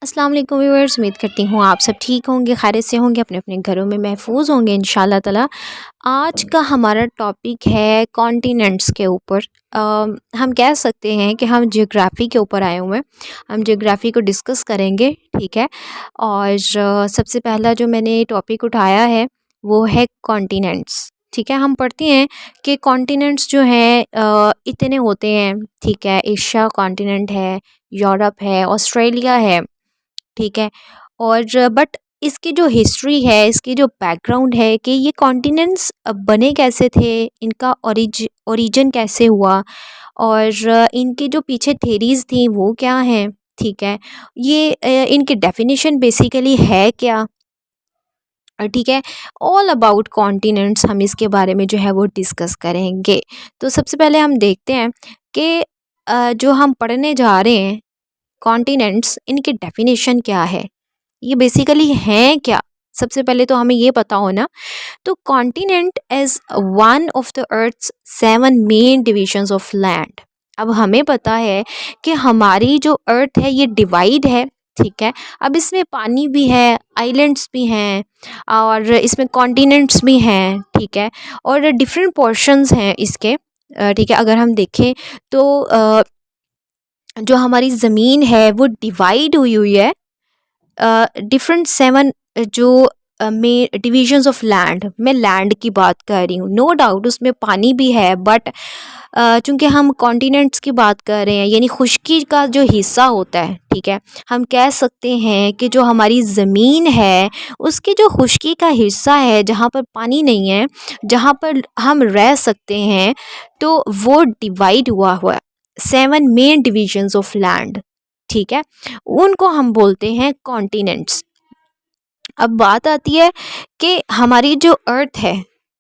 अस्सलाम वालेकुम व्यूअर्स, उम्मीद करती हूँ आप सब ठीक होंगे, खैरियत से होंगे, अपने अपने घरों में महफूज होंगे इंशाल्लाह ताला। आज का हमारा टॉपिक है कॉन्टिनेंट्स के ऊपर। हम कह सकते हैं कि हम ज्योग्राफ़ी के ऊपर आए हुए हैं। हम ज्योग्राफ़ी को डिस्कस करेंगे, ठीक है। और सबसे पहला जो मैंने टॉपिक उठाया है वो है कॉन्टिनेंट्स, ठीक है। हम पढ़ते हैं कि कॉन्टिनेंट्स जो हैं इतने होते हैं, ठीक है। एशिया कॉन्टिनेंट है, यूरोप है, ऑस्ट्रेलिया है, ठीक है। और बट इसकी जो हिस्ट्री है, इसकी जो बैकग्राउंड है कि ये कॉन्टिनेंट्स बने कैसे थे, इनका ओरिजिन कैसे हुआ, और इनकी जो पीछे थेरीज़ थी वो क्या हैं, ठीक है। ये इनकी डेफिनेशन बेसिकली है क्या, ठीक है। ऑल अबाउट कॉन्टिनेंट्स हम इसके बारे में जो है वो डिस्कस करेंगे। तो सबसे पहले हम देखते हैं कि जो हम पढ़ने जा रहे हैं कॉन्टिनेंट्स, इनकी डेफिनेशन क्या है, ये बेसिकली हैं क्या। सबसे पहले तो हमें ये पता होना। तो continent as one of the earth's 7 main divisions of land. अब हमें पता है कि हमारी जो अर्थ है ये डिवाइड है, ठीक है। अब इसमें पानी भी है, आइलैंड्स भी हैं, और इसमें कॉन्टिनेंट्स भी हैं, ठीक है। और डिफरेंट पोर्शंस हैं इसके, ठीक है। अगर हम देखें तो जो हमारी ज़मीन है वो डिवाइड हुई हुई है डिफरेंट 7 जो में डिविजन्स ऑफ लैंड। मैं लैंड की बात कर रही हूँ, नो डाउट उसमें पानी भी है, बट चूंकि हम कॉन्टिनेंट्स की बात कर रहे हैं यानी खुश्की का जो हिस्सा होता है, ठीक है। हम कह सकते हैं कि जो हमारी ज़मीन है उसकी जो खुश्की का हिस्सा है, जहाँ पर पानी नहीं है, जहाँ पर हम रह सकते हैं, तो वो डिवाइड हुआ हुआ है 7 मेन डिविजन्स ऑफ लैंड, ठीक है। उनको हम बोलते हैं कॉन्टिनेंट्स। अब बात आती है कि हमारी जो अर्थ है,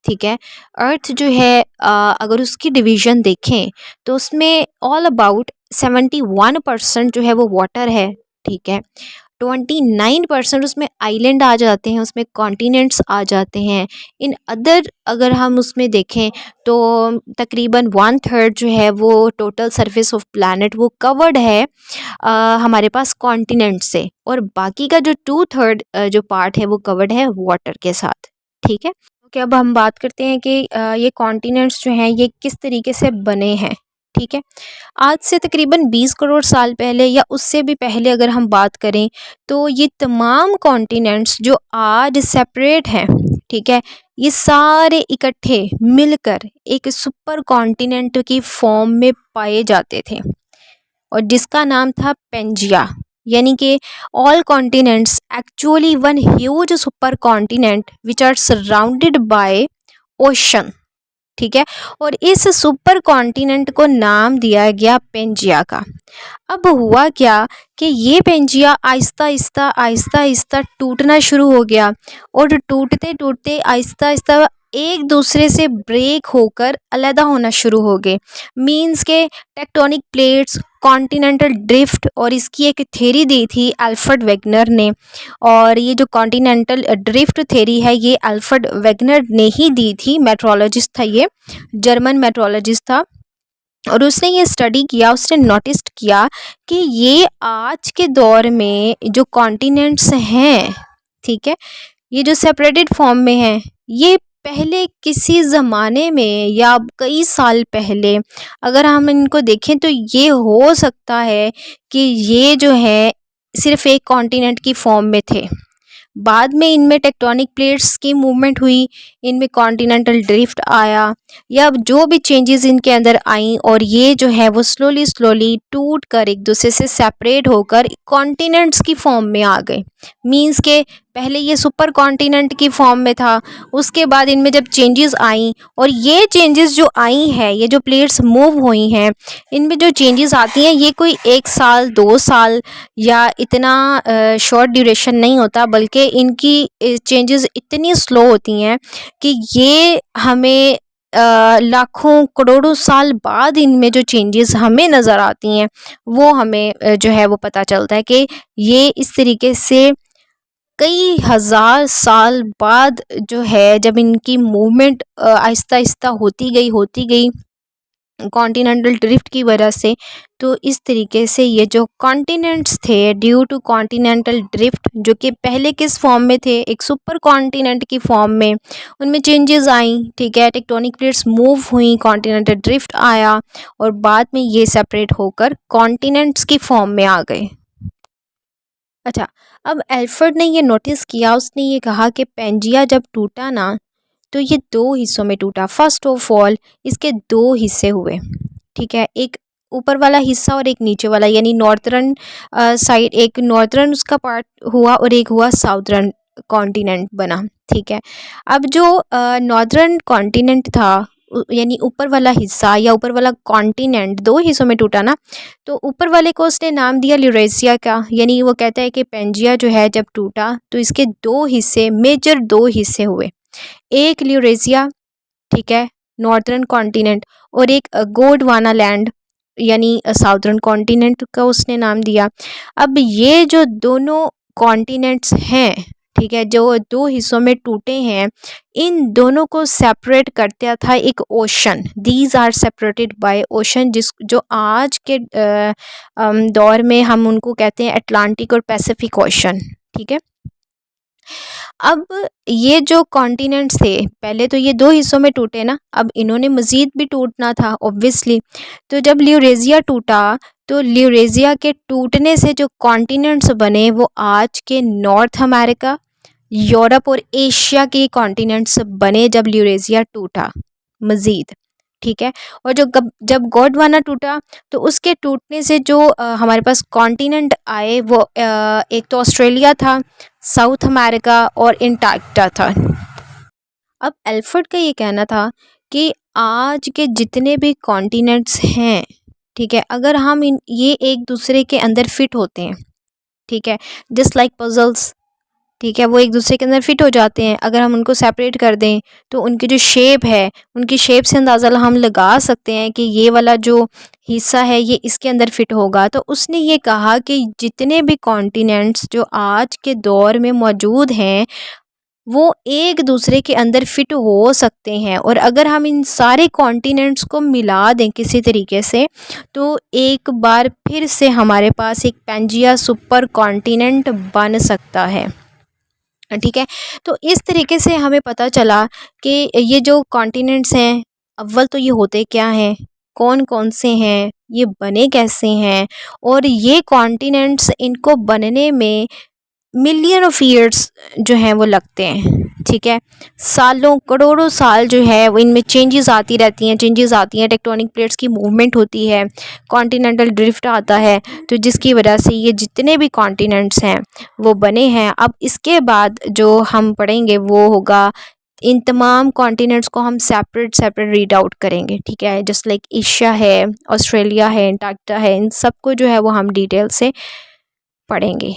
ठीक है। अर्थ जो है अगर उसकी डिवीजन देखें तो उसमें ऑल अबाउट 71% जो है वो वाटर है, ठीक है। 29% उसमें आइलैंड आ जाते हैं, उसमें कॉन्टिनेंट्स आ जाते हैं। इन अदर अगर हम उसमें देखें तो तकरीबन 1/3 जो है वो टोटल सरफेस ऑफ प्लानट वो कवर्ड है हमारे पास कॉन्टिनेंट से, और बाकी का जो 2/3 जो पार्ट है वो कवर्ड है वाटर के साथ, ठीक है। ओके, अब हम बात करते हैं कि ये कॉन्टिनेंट्स जो हैं ये किस तरीके से बने हैं, ठीक है। आज से तकरीबन 20 करोड़ साल पहले या उससे भी पहले अगर हम बात करें तो ये तमाम कॉन्टिनेंट्स जो आज सेपरेट हैं, ठीक है, ये सारे इकट्ठे मिलकर एक सुपर कॉन्टिनेंट की फॉर्म में पाए जाते थे, और जिसका नाम था पेंजिया। यानी कि all continents actually one huge super continent which are surrounded by ocean, ठीक है। और इस सुपर कॉन्टिनेंट को नाम दिया गया पेंजिया का। अब हुआ क्या कि ये पेंजिया आहिस्ता आहिस्ता आहिस्ता आहिस्ता टूटना शुरू हो गया, और टूटते टूटते आहिस्ता आहिस्ता एक दूसरे से ब्रेक होकर अलग होना शुरू हो गए। मींस के टेक्टोनिक प्लेट्स, कॉन्टिनेंटल ड्रिफ्ट, और इसकी एक थ्योरी दी थी अल्फ्रेड वेगनर ने। और ये जो कॉन्टिनेंटल ड्रिफ्ट थ्योरी है ये अल्फ्रेड वेगनर ने ही दी थी, मेट्रोलॉजिस्ट था ये, जर्मन मेट्रोलॉजिस्ट था। और उसने ये स्टडी किया, उसने नोटिस किया कि ये आज के दौर में जो कॉन्टिनेंट्स हैं, ठीक है, ये जो सेपरेटेड फॉर्म में हैं, ये पहले किसी ज़माने में या कई साल पहले अगर हम इनको देखें तो ये हो सकता है कि ये जो है सिर्फ एक कॉन्टिनेंट की फॉर्म में थे। बाद में इनमें टेक्टोनिक प्लेट्स की मूवमेंट हुई, इनमें कॉन्टिनेंटल ड्रिफ्ट आया, या जो भी चेंजेस इनके अंदर आई, और ये जो है वो स्लोली स्लोली टूट कर एक दूसरे से सेपरेट होकर कॉन्टिनेंट्स की फॉर्म में आ गए। मींस के पहले ये सुपर कॉन्टिनेंट की फॉर्म में था, उसके बाद इनमें जब चेंजेस आई, और ये चेंजेस जो आई हैं, ये जो प्लेट्स मूव हुई हैं, इनमें जो चेंजेस आती हैं ये कोई 1 साल 2 साल या इतना शॉर्ट ड्यूरेशन नहीं होता, बल्कि इनकी चेंजेस इतनी स्लो होती हैं कि ये हमें लाखों करोड़ों साल बाद इनमें जो चेंजेस हमें नज़र आती हैं वो हमें जो है वो पता चलता है कि ये इस तरीके से कई हज़ार साल बाद जो है जब इनकी मूवमेंट आहिस्ता आहिस्ता होती गई कॉन्टिनेंटल ड्रिफ्ट की वजह से। तो इस तरीके से ये जो कॉन्टिनेंट्स थे ड्यू टू कॉन्टिनेंटल ड्रिफ्ट, जो कि पहले किस फॉर्म में थे, एक सुपर कॉन्टिनेंट की फॉर्म में, उनमें चेंजेस आई, ठीक है, टेक्टोनिक प्लेट्स मूव हुई, कॉन्टिनेंटल ड्रिफ्ट आया और बाद में ये सेपरेट होकर कॉन्टिनेंट्स की फॉर्म में आ गए। अच्छा, अब एल्फ्रेड ने ये नोटिस किया, उसने ये कहा कि पेंजिया जब टूटा ना, तो ये दो हिस्सों में टूटा। फर्स्ट ऑफ ऑल इसके दो हिस्से हुए, ठीक है, एक ऊपर वाला हिस्सा और एक नीचे वाला, यानी नॉर्थर्न साइड, एक नॉर्थर्न उसका पार्ट हुआ और एक हुआ साउथर्न कॉन्टिनेंट बना, ठीक है। अब जो नॉर्थर्न कॉन्टिनेंट था, यानी ऊपर वाला हिस्सा या ऊपर वाला कॉन्टिनेंट दो हिस्सों में टूटा ना, तो ऊपर वाले को उसने नाम दिया यूरेशिया का। यानी वो कहता है कि पेंजिया जो है जब टूटा तो इसके दो हिस्से, मेजर दो हिस्से हुए, एक यूरेशिया, ठीक है, नॉर्थर्न कॉन्टिनेंट, और एक गोंडवाना लैंड यानी साउथर्न कॉन्टिनेंट का उसने नाम दिया। अब ये जो दोनों कॉन्टिनेंट्स हैं, ठीक है, जो दो हिस्सों में टूटे हैं, इन दोनों को सेपरेट करता था एक ocean. These are separated by ocean, जिस जो आज के दौर में हम उनको कहते हैं अटलांटिक और पैसिफिक ओशन, ठीक है। अब ये जो कॉन्टिनेंट्स थे, पहले तो ये दो हिस्सों में टूटे ना, अब इन्होंने मज़ीद भी टूटना था ऑब्वियसली। तो जब ल्यूरेशिया टूटा, तो ल्यूरेशिया के टूटने से जो कॉन्टिनेंट्स बने वो आज के नॉर्थ अमेरिका, यूरोप और एशिया के कॉन्टिनेंट्स बने जब ल्यूरेशिया टूटा मज़ीद, ठीक है। और जब गोंडवाना टूटा, तो उसके टूटने से जो हमारे पास कॉन्टिनेंट आए वो एक तो ऑस्ट्रेलिया था, साउथ अमेरिका और अंटार्कटिका था। अब एल्फ्रेड का ये कहना था कि आज के जितने भी कॉन्टिनेंट्स हैं, ठीक है, अगर हम ये एक दूसरे के अंदर फिट होते हैं, ठीक है, जस्ट लाइक पजल्स, ठीक है, वो एक दूसरे के अंदर फिट हो जाते हैं। अगर हम उनको सेपरेट कर दें तो उनकी जो शेप है, उनकी शेप से अंदाज़ा हम लगा सकते हैं कि ये वाला जो हिस्सा है ये इसके अंदर फिट होगा। तो उसने ये कहा कि जितने भी कॉन्टिनेंट्स जो आज के दौर में मौजूद हैं वो एक दूसरे के अंदर फिट हो सकते हैं, और अगर हम इन सारे कॉन्टिनेंट्स को मिला दें किसी तरीके से, तो एक बार फिर से हमारे पास एक पेंजिया सुपर कॉन्टिनेंट बन सकता है, ठीक है। तो इस तरीके से हमें पता चला कि ये जो कॉन्टिनेंट्स हैं, अव्वल तो ये होते क्या हैं, कौन कौन से हैं, ये बने कैसे हैं, और ये कॉन्टिनेंट्स इनको बनने में मिलियन ऑफ ईयर्स जो हैं वो लगते हैं, ठीक है। सालों करोड़ों साल जो है वो इनमें चेंजेस आती रहती हैं, टेक्टोनिक प्लेट्स की मूवमेंट होती है, कॉन्टिनेंटल ड्रिफ्ट आता है, तो जिसकी वजह से ये जितने भी कॉन्टिनेंट्स हैं वो बने हैं। अब इसके बाद जो हम पढ़ेंगे वो होगा, इन तमाम कॉन्टिनेंट्स को हम सेपरेट सेपरेट रीड आउट करेंगे, ठीक है, जस्ट लाइक एशिया है, ऑस्ट्रेलिया है, अंटार्कटिका है, इन सब को जो है वो हम डिटेल से पढ़ेंगे।